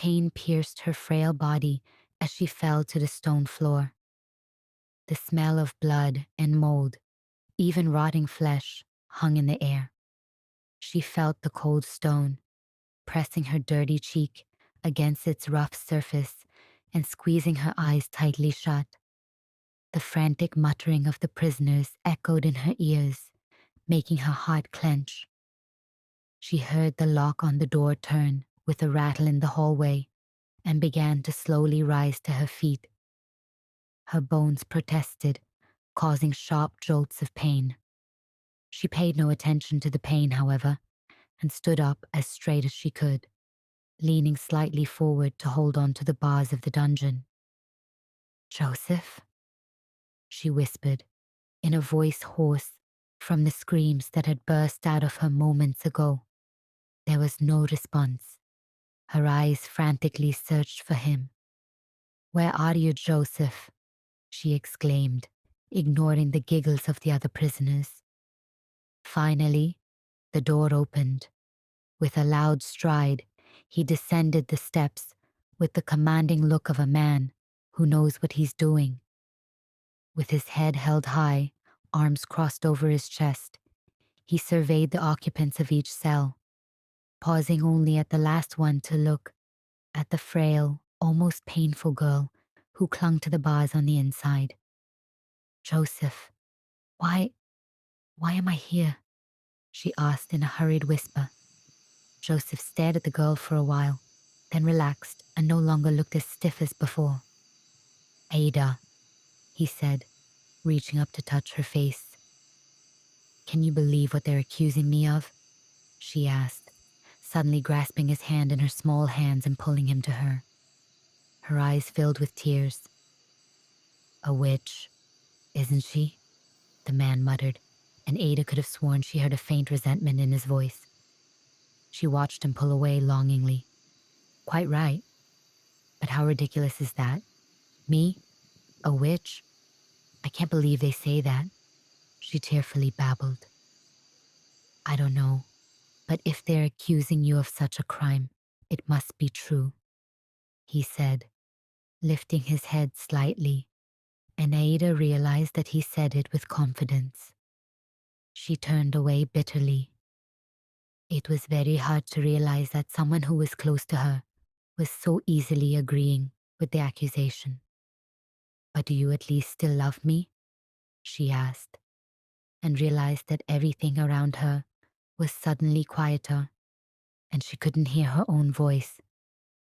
pain pierced her frail body as she fell to the stone floor. The smell of blood and mold, even rotting flesh, hung in the air. She felt the cold stone, pressing her dirty cheek against its rough surface and squeezing her eyes tightly shut. The frantic muttering of the prisoners echoed in her ears, making her heart clench. She heard the lock on the door turn with a rattle in the hallway and began to slowly rise to her feet. Her bones protested, causing sharp jolts of pain. She paid no attention to the pain, however, and stood up as straight as she could, leaning slightly forward to hold on to the bars of the dungeon. "Joseph?" she whispered, in a voice hoarse from the screams that had burst out of her moments ago. There was no response. Her eyes frantically searched for him. "Where are you, Joseph?" she exclaimed, ignoring the giggles of the other prisoners. Finally, the door opened. With a loud stride, he descended the steps with the commanding look of a man who knows what he's doing. With his head held high, arms crossed over his chest, he surveyed the occupants of each cell, pausing only at the last one to look at the frail, almost painful girl who clung to the bars on the inside. "Joseph, why am I here?" she asked in a hurried whisper. Joseph stared at the girl for a while, then relaxed and no longer looked as stiff as before. "Ada," he said, reaching up to touch her face. "Can you believe what they're accusing me of?" she asked, suddenly grasping his hand in her small hands and pulling him to her. Her eyes filled with tears. "A witch, isn't she?" the man muttered, and Ada could have sworn she heard a faint resentment in his voice. She watched him pull away longingly. "Quite right. But how ridiculous is that? Me? A witch? I can't believe they say that," she tearfully babbled. "I don't know, but if they're accusing you of such a crime, it must be true," he said, lifting his head slightly, and Ada realized that he said it with confidence. She turned away bitterly. It was very hard to realize that someone who was close to her was so easily agreeing with the accusation. "But do you at least still love me?" she asked, and realized that everything around her was suddenly quieter, and she couldn't hear her own voice